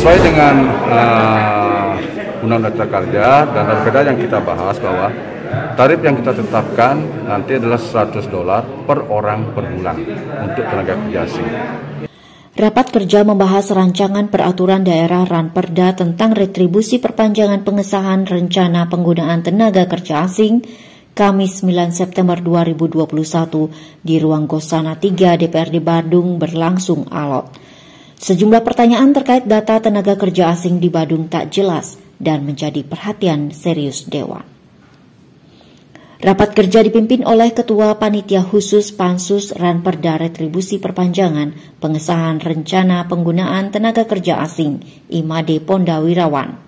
Sesuai dengan Undang-Undang Cipta Kerja dan Perda yang kita bahas bahwa tarif yang kita tetapkan nanti adalah $100 per orang per bulan untuk tenaga kerja asing. Rapat kerja membahas rancangan peraturan daerah Ranperda tentang retribusi perpanjangan pengesahan rencana penggunaan tenaga kerja asing Kamis 9 September 2021 di ruang Gosana 3 DPRD Badung berlangsung alot. Sejumlah pertanyaan terkait data tenaga kerja asing di Badung tak jelas dan menjadi perhatian serius Dewan. Rapat kerja dipimpin oleh Ketua Panitia Khusus Pansus Ranperda Retribusi Perpanjangan Pengesahan Rencana Penggunaan Tenaga Kerja Asing Imade Pondawirawan.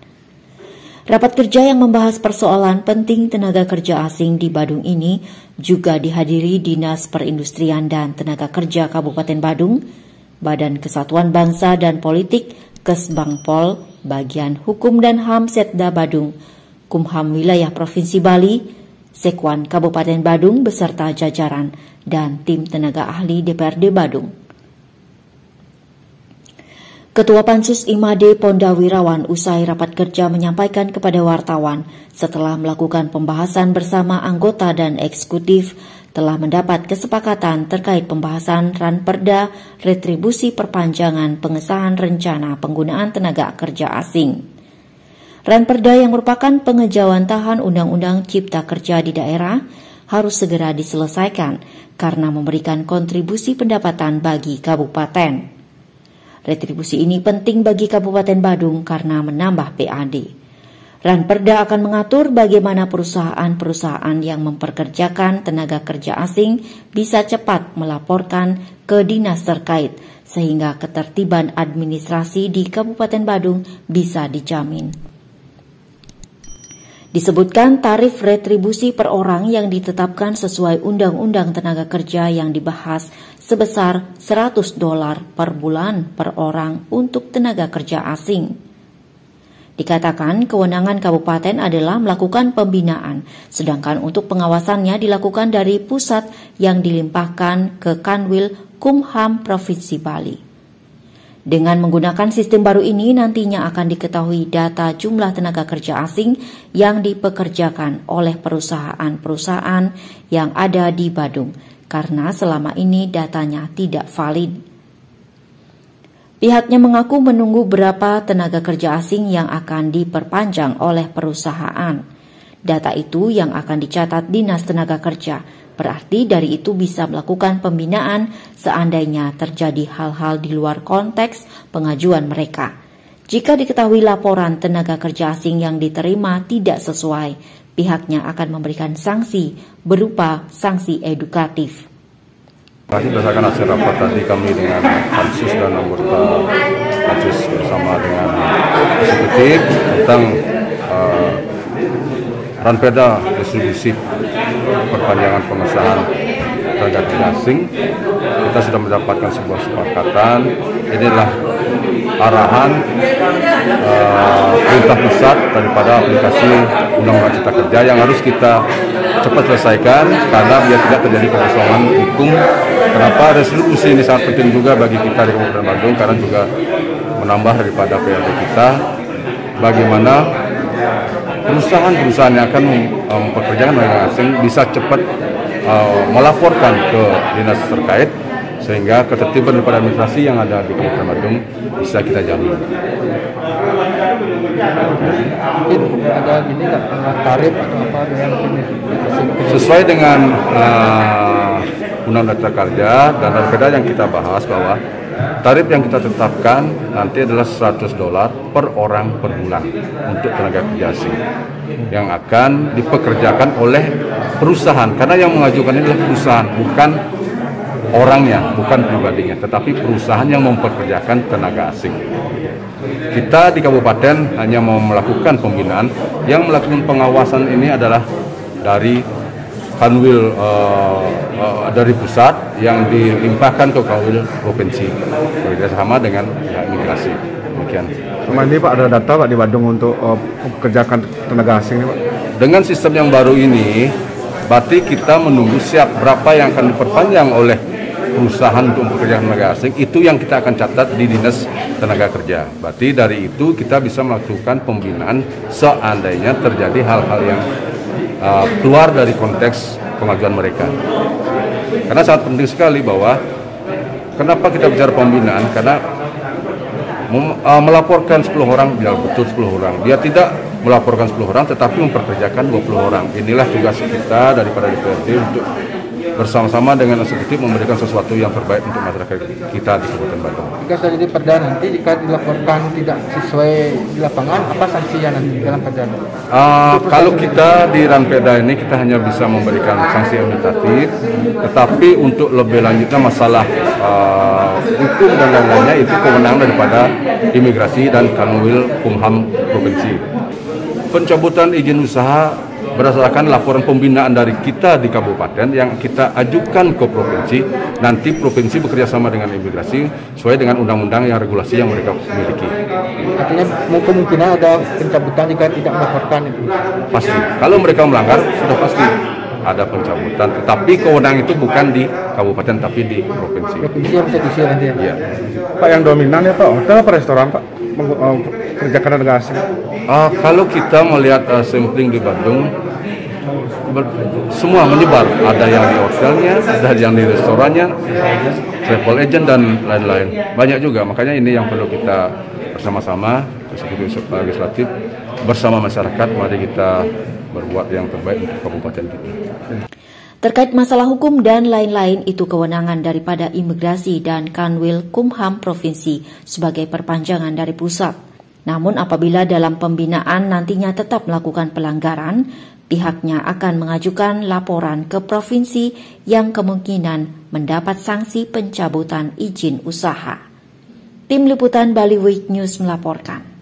Rapat kerja yang membahas persoalan penting tenaga kerja asing di Badung ini juga dihadiri Dinas Perindustrian dan Tenaga Kerja Kabupaten Badung, Badan Kesatuan Bangsa dan Politik Kesbangpol, Bagian Hukum dan HAM Setda Badung, Kumham Wilayah Provinsi Bali, Sekwan Kabupaten Badung beserta jajaran dan tim tenaga ahli DPRD Badung. Ketua Pansus Imade Pondawirawan usai rapat kerja menyampaikan kepada wartawan setelah melakukan pembahasan bersama anggota dan eksekutif telah mendapat kesepakatan terkait pembahasan Ranperda retribusi perpanjangan pengesahan rencana penggunaan tenaga kerja asing. Ranperda yang merupakan pengejawantahan Undang-Undang Cipta Kerja di daerah harus segera diselesaikan karena memberikan kontribusi pendapatan bagi kabupaten. Retribusi ini penting bagi Kabupaten Badung karena menambah PAD. Ranperda akan mengatur bagaimana perusahaan-perusahaan yang memperkerjakan tenaga kerja asing bisa cepat melaporkan ke dinas terkait sehingga ketertiban administrasi di Kabupaten Badung bisa dijamin. Disebutkan tarif retribusi per orang yang ditetapkan sesuai Undang-Undang Tenaga Kerja yang dibahas sebesar $100 per bulan per orang untuk tenaga kerja asing. Dikatakan kewenangan kabupaten adalah melakukan pembinaan, sedangkan untuk pengawasannya dilakukan dari pusat yang dilimpahkan ke Kanwil Kumham Provinsi Bali. Dengan menggunakan sistem baru ini nantinya akan diketahui data jumlah tenaga kerja asing yang dipekerjakan oleh perusahaan-perusahaan yang ada di Badung, karena selama ini datanya tidak valid. Pihaknya mengaku menunggu berapa tenaga kerja asing yang akan diperpanjang oleh perusahaan. Data itu yang akan dicatat Dinas Tenaga Kerja. Berarti dari itu bisa melakukan pembinaan seandainya terjadi hal-hal di luar konteks pengajuan mereka. Jika diketahui laporan tenaga kerja asing yang diterima tidak sesuai, pihaknya akan memberikan sanksi berupa sanksi edukatif. Berdasarkan hasil rapat tadi kami dengan Pansus dan anggota Pansus bersama dengan eksekutif tentang Ranperda retribusi perpanjangan pengesahan tenaga kerja asing, kita sudah mendapatkan sebuah kesepakatan. Inilah arahan perintah pusat daripada aplikasi Undang-Undang Cipta Kerja yang harus kita cepat selesaikan karena biar tidak terjadi kekosongan hukum. Kenapa retribusi ini sangat penting juga bagi kita di Kabupaten Badung karena juga menambah daripada PAD kita. Bagaimana perusahaan-perusahaan yang akan mempekerjakan tenaga asing bisa cepat melaporkan ke dinas terkait sehingga ketertiban daripada administrasi yang ada di Kabupaten Badung bisa kita jamin. Mungkin ada gini nggak tarif atau apa dengan ini? Sesuai dengan Undang-Undang Cipta Kerja dan Perda yang kita bahas bahwa tarif yang kita tetapkan nanti adalah $100 per orang per bulan untuk tenaga kerja asing yang akan dipekerjakan oleh perusahaan, karena yang mengajukan ini adalah perusahaan, bukan orangnya, bukan pribadinya, tetapi perusahaan yang mempekerjakan tenaga asing. Kita di kabupaten hanya mau melakukan pembinaan, yang melakukan pengawasan ini adalah dari Kanwil dari pusat yang dilimpahkan ke Kanwil provinsi bekerjasama dengan pihak imigrasi. Demikian. Sama ini Pak, ada data Pak di Badung untuk mempekerjakan tenaga asing ini Pak? Dengan sistem yang baru ini, berarti kita menunggu siap berapa yang akan diperpanjang oleh perusahaan untuk mempekerjakan tenaga asing, itu yang kita akan catat di Dinas Tenaga Kerja. Berarti dari itu kita bisa melakukan pembinaan seandainya terjadi hal-hal yang keluar dari konteks pengajuan mereka. Karena sangat penting sekali bahwa kenapa kita bicara pembinaan, karena melaporkan 10 orang biar betul 10 orang. Dia tidak melaporkan 10 orang tetapi memperkerjakan 20 orang. Inilah tugas kita daripada DPRD untuk bersama-sama dengan eksekutif memberikan sesuatu yang terbaik untuk masyarakat kita di Kabupaten Badung. Jika saja perda nanti jika dilaporkan tidak sesuai di lapangan, apa sanksinya nanti dalam perda? Kalau kita di Ranperda ini kita hanya bisa memberikan sanksi administratif, tetapi untuk lebih lanjutnya masalah hukum dan lain-lainnya itu kewenangan daripada Imigrasi dan Kanwil Kumham Provinsi. Pencabutan izin usaha berdasarkan laporan pembinaan dari kita di kabupaten yang kita ajukan ke provinsi. Nanti provinsi bekerja sama dengan imigrasi sesuai dengan undang-undang yang regulasi yang mereka miliki. Artinya kemungkinan ada pencabutan jika tidak melaporkan itu? Pasti. Kalau mereka melanggar sudah pasti ada pencabutan. Tetapi kewenangan itu bukan di kabupaten tapi di provinsi. Provinsi yang bisa diusir nanti ya? Iya. Pak, yang dominan ya Pak, hotel apa restoran Pak? Kerjakan tenaga asing. Kalau kita melihat sampling di Bandung, semua menyebar. Ada yang di hotelnya, ada yang di restorannya, travel agent dan lain-lain. Banyak juga. Makanya ini yang perlu kita bersama-sama, eksekutif legislatif bersama masyarakat. Mari kita berbuat yang terbaik untuk kabupaten kita. Terkait masalah hukum dan lain-lain itu kewenangan daripada Imigrasi dan Kanwil Kumham Provinsi sebagai perpanjangan dari pusat. Namun apabila dalam pembinaan nantinya tetap melakukan pelanggaran, pihaknya akan mengajukan laporan ke provinsi yang kemungkinan mendapat sanksi pencabutan izin usaha. Tim Liputan Bali Week News melaporkan.